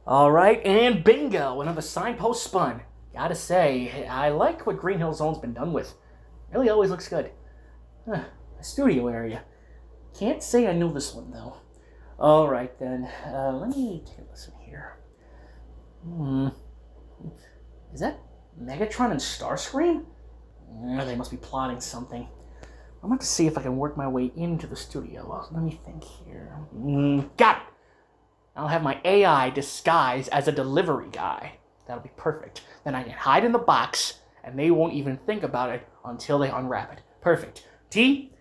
Alright, and bingo! Another signpost spun. Gotta say, I like what Green Hill Zone's been done with. Really always looks good. A studio area. Can't say I knew this one, though. Alright then, let me take a listen here. Is that Megatron and Starscream? They must be plotting something. I'm going to see if I can work my way into the studio. Let me think here. Got it! I'll have my AI disguised as a delivery guy. That'll be perfect. Then I can hide in the box, and they won't even think about it until they unwrap it. Perfect. T,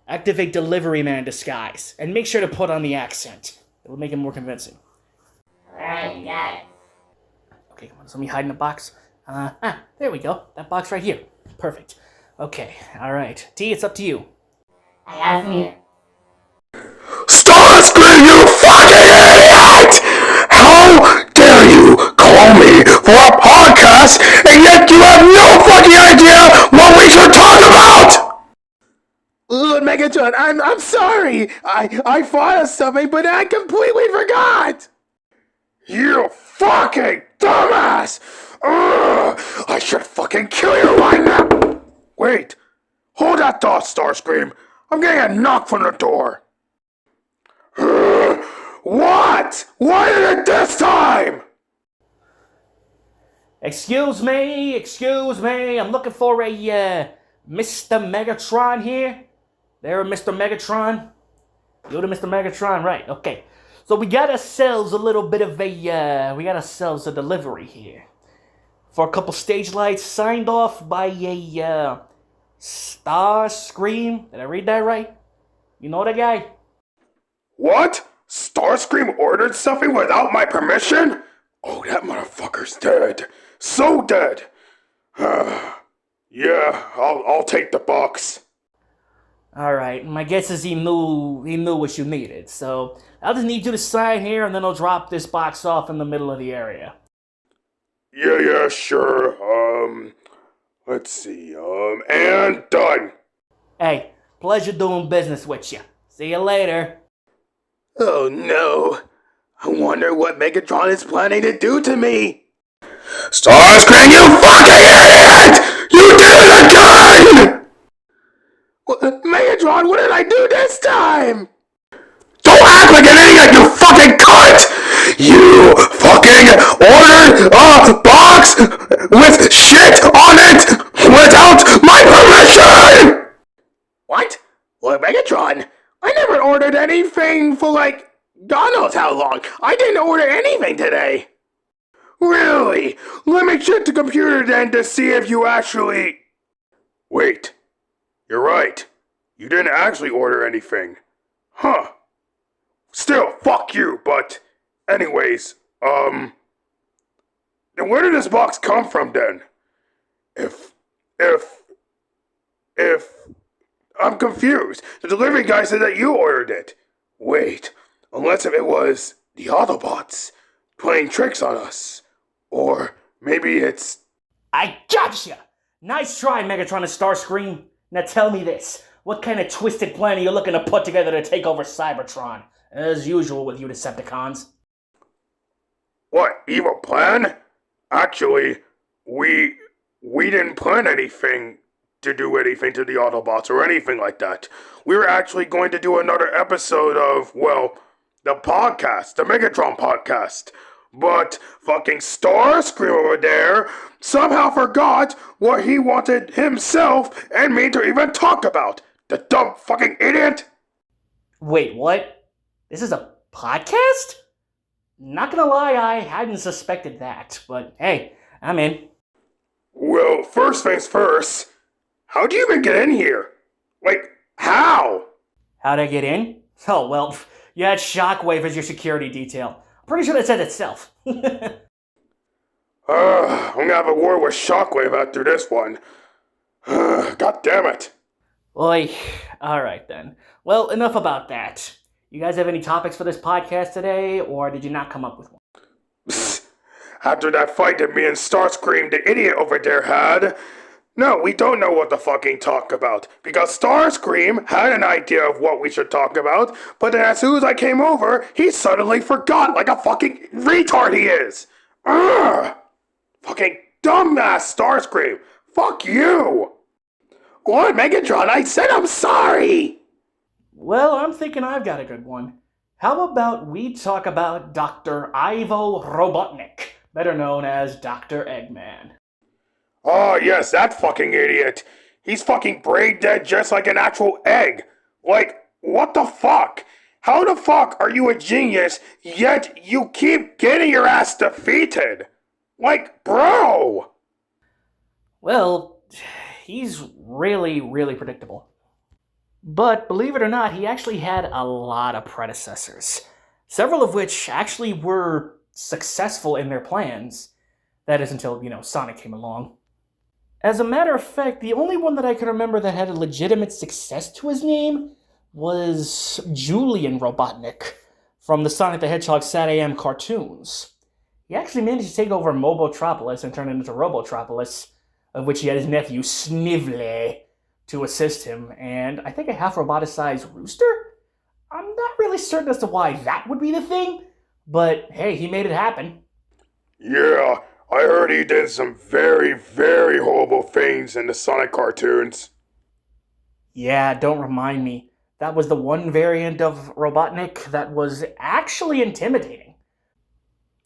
activate delivery man disguise, and make sure to put on the accent. It will make it more convincing. Alright, you got it. Okay, come on, let me hide in the box. There we go. That box right here. Perfect. Okay, alright. T, it's up to you. I got it from here. Starscream, you fucking idiot! How dare you call me for a podcast and yet you have no fucking idea what we should talk about? Megatron, I'm sorry. I thought of something, but I completely forgot. You fucking dumbass! Ugh, I should fucking kill you right now! Wait, hold that thought, Starscream. I'm getting a knock from the door. What? Why did it this time? Excuse me. I'm looking for a, Mr. Megatron here. There, Mr. Megatron. You're the Mr. Megatron, right, okay. So we got ourselves a little bit of a, delivery here. For a couple stage lights, signed off by a, Starscream. Did I read that right? You know the guy? What? Starscream ordered something without my permission? Oh, that motherfucker's dead. So dead. Yeah, I'll take the box. Alright, my guess is he knew what you needed, so I'll just need you to sign here and then I'll drop this box off in the middle of the area. Yeah, sure. Let's see, and done. Hey, pleasure doing business with you. See you later. Oh no. I wonder what Megatron is planning to do to me. Starscream, you fucking idiot! You did it again! Megatron, what did I do this time? Don't act like an idiot, you fucking cunt! You fucking ordered a box with shit on it without my permission! What? Look, Megatron, I never ordered anything for God knows how long. I didn't order anything today. Really? Let me check the computer then to see if you actually... Wait. You're right. You didn't actually order anything. Huh. Still, fuck you, but... Anyways, then where did this box come from then? If... I'm confused. The delivery guy said that you ordered it. Wait, unless if it was the Autobots playing tricks on us. Or maybe it's... I gotcha! Nice try, Megatron and Starscream. Now tell me this. What kind of twisted plan are you looking to put together to take over Cybertron? As usual with you Decepticons. What, evil plan? Actually, we didn't plan anything to do anything to the Autobots or anything like that. We were actually going to do another episode of, well, the podcast, the Megatron podcast. But fucking Starscream over there somehow forgot what he wanted himself and me to even talk about. The dumb fucking idiot! Wait, what? This is a podcast? Not gonna lie, I hadn't suspected that, but hey, I'm in. Well, first things first, how'd you even get in here? Like, how? How'd I get in? Oh, well, you had Shockwave as your security detail. I'm pretty sure that said itself. I'm gonna have a war with Shockwave after this one. God damn it. Oi, alright then. Well, enough about that. You guys have any topics for this podcast today, or did you not come up with one? After that fight that me and Starscream, the idiot over there, had, No, we don't know what to fucking talk about, because Starscream had an idea of what we should talk about, but then as soon as I came over, he suddenly forgot like a fucking retard he is! Ugh! Fucking dumbass Starscream! Fuck you! Lord Megatron, I said I'm sorry! Well, I'm thinking I've got a good one. How about we talk about Dr. Ivo Robotnik, better known as Dr. Eggman? Oh, yes, that fucking idiot. He's fucking brain dead just like an actual egg. Like, what the fuck? How the fuck are you a genius, yet you keep getting your ass defeated? Like, bro! Well, he's really, really predictable. But believe it or not, he actually had a lot of predecessors, several of which actually were successful in their plans. That is until, Sonic came along. As a matter of fact, the only one that I can remember that had a legitimate success to his name was Julian Robotnik from the Sonic the Hedgehog SatAM cartoons. He actually managed to take over Mobotropolis and turn it into Robotropolis, of which he had his nephew Snively to assist him, and I think a half-roboticized rooster? I'm not really certain as to why that would be the thing, but hey, he made it happen. Yeah, I heard he did some very, very horrible things in the Sonic cartoons. Yeah, don't remind me. That was the one variant of Robotnik that was actually intimidating.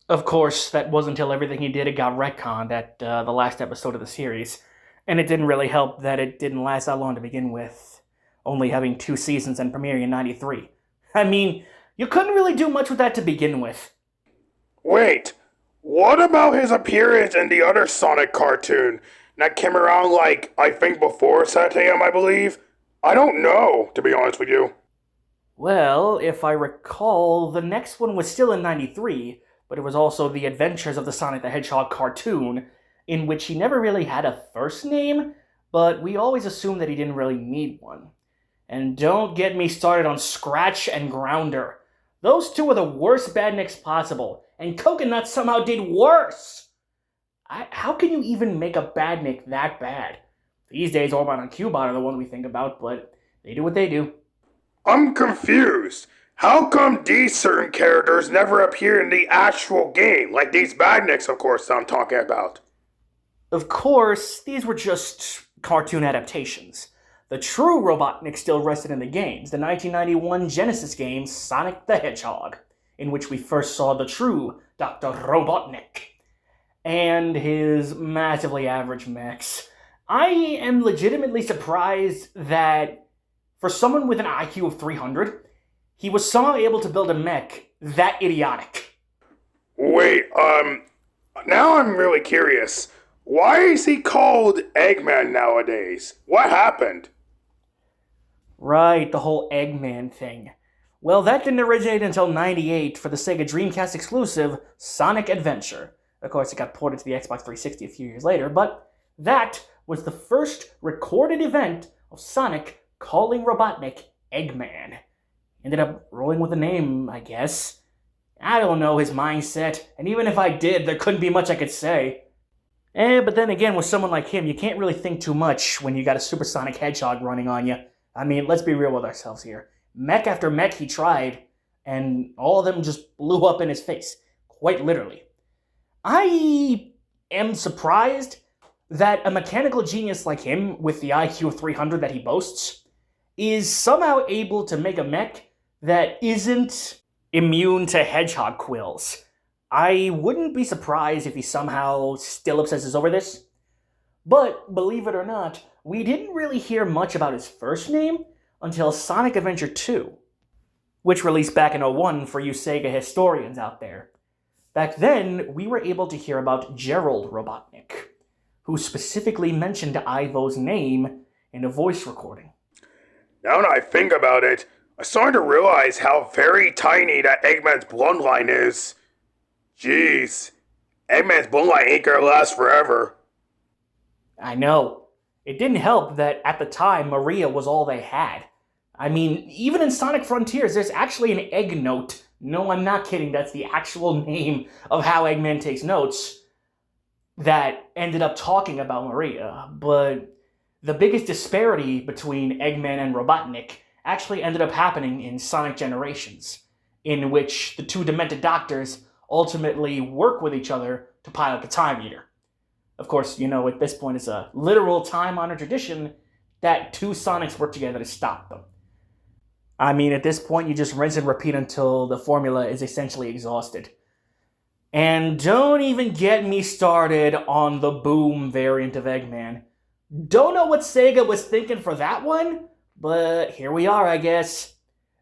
Of course, that wasn't until everything he did got retconned at the last episode of the series. And it didn't really help that it didn't last that long to begin with, only having 2 seasons and premiering in '93. I mean, you couldn't really do much with that to begin with. Wait, what about his appearance in the other Sonic cartoon that came around I think before SatAM, I believe? I don't know, to be honest with you. Well, if I recall, the next one was still in '93, but it was also the Adventures of the Sonic the Hedgehog cartoon, in which he never really had a first name, but we always assumed that he didn't really need one. And don't get me started on Scratch and Grounder. Those two are the worst badniks possible, and Coconut somehow did worse! How can you even make a badnik that bad? These days, Orbot and Cubot are the one we think about, but they do what they do. I'm confused. How come these certain characters never appear in the actual game? Like these badniks, of course, I'm talking about. Of course, these were just cartoon adaptations. The true Robotnik still rested in the games, the 1991 Genesis game Sonic the Hedgehog, in which we first saw the true Dr. Robotnik, and his massively average mechs. I am legitimately surprised that, for someone with an IQ of 300, he was somehow able to build a mech that idiotic. Wait, now I'm really curious. Why is he called Eggman nowadays? What happened? Right, the whole Eggman thing. Well, that didn't originate until '98 for the Sega Dreamcast exclusive Sonic Adventure. Of course, it got ported to the Xbox 360 a few years later, but that was the first recorded event of Sonic calling Robotnik Eggman. Ended up rolling with the name, I guess. I don't know his mindset, and even if I did, there couldn't be much I could say. But then again, with someone like him, you can't really think too much when you got a supersonic hedgehog running on you. I mean, let's be real with ourselves here. Mech after mech he tried, and all of them just blew up in his face. Quite literally. I am surprised that a mechanical genius like him, with the IQ of 300 that he boasts, is somehow able to make a mech that isn't immune to hedgehog quills. I wouldn't be surprised if he somehow still obsesses over this. But, believe it or not, we didn't really hear much about his first name until Sonic Adventure 2, which released back in '01 for you Sega historians out there. Back then, we were able to hear about Gerald Robotnik, who specifically mentioned Ivo's name in a voice recording. Now that I think about it, I'm starting to realize how very tiny that Eggman's bloodline is. Jeez, Eggman's bloodline ain't gonna last forever. I know. It didn't help that at the time, Maria was all they had. I mean, even in Sonic Frontiers, there's actually an egg note. No, I'm not kidding, that's the actual name of how Eggman takes notes. that ended up talking about Maria, but the biggest disparity between Eggman and Robotnik actually ended up happening in Sonic Generations, in which the two demented doctors ultimately work with each other to pilot the Time Eater. Of course, at this point it's a literal time-honored tradition that two Sonics work together to stop them. I mean, at this point, you just rinse and repeat until the formula is essentially exhausted. And don't even get me started on the Boom variant of Eggman. Don't know what Sega was thinking for that one, but here we are, I guess.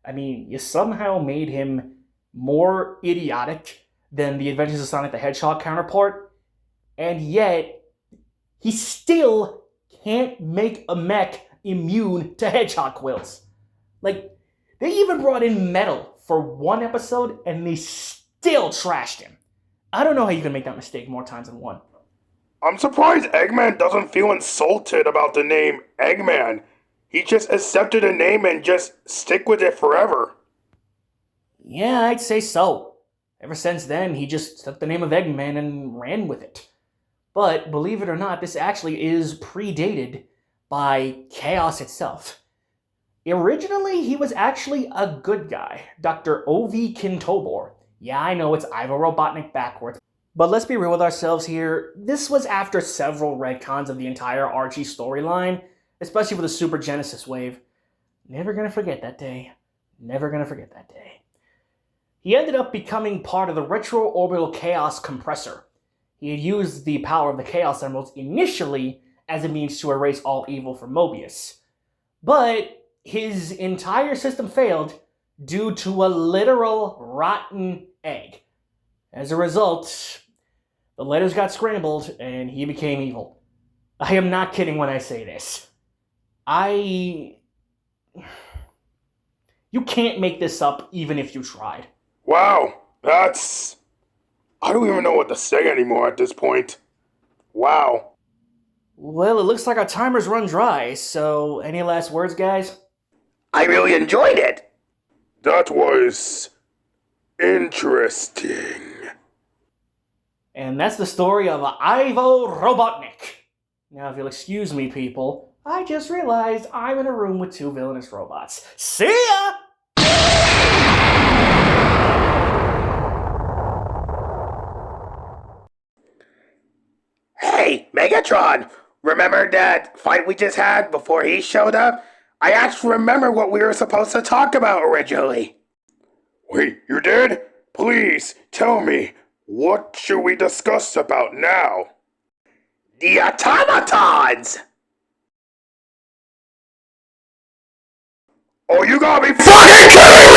I mean, you somehow made him more idiotic than the Adventures of Sonic the Hedgehog counterpart, and yet he still can't make a mech immune to hedgehog quills. Like, they even brought in Metal for one episode, and they still trashed him. I don't know how you can make that mistake more times than one. I'm surprised Eggman doesn't feel insulted about the name Eggman. He just accepted a name and just stick with it forever. Yeah, I'd say so. Ever since then, he just took the name of Eggman and ran with it. But, believe it or not, this actually is predated by Chaos itself. Originally, he was actually a good guy, Dr. O.V. Kintobor. Yeah, I know it's Ivo Robotnik backwards, but let's be real with ourselves here. This was after several retcons of the entire Archie storyline, especially with the Super Genesis wave. Never gonna forget that day. Never gonna forget that day. He ended up becoming part of the Retro-Orbital Chaos Compressor. He had used the power of the Chaos Emeralds initially as a means to erase all evil from Mobius. But his entire system failed due to a literal rotten egg. As a result, the letters got scrambled and he became evil. I am not kidding when I say this. You can't make this up even if you tried. Wow, I don't even know what to say anymore at this point. Wow. Well, it looks like our timer's run dry, so any last words, guys? I really enjoyed it. That was interesting. And that's the story of Ivo Robotnik. Now, if you'll excuse me, people, I just realized I'm in a room with two villainous robots. See ya! Hey, Megatron! Remember that fight we just had before he showed up? I actually remember what we were supposed to talk about originally. Wait, you did? Please, tell me, what should we discuss about now? The automatons! Oh, you gotta be fucking kidding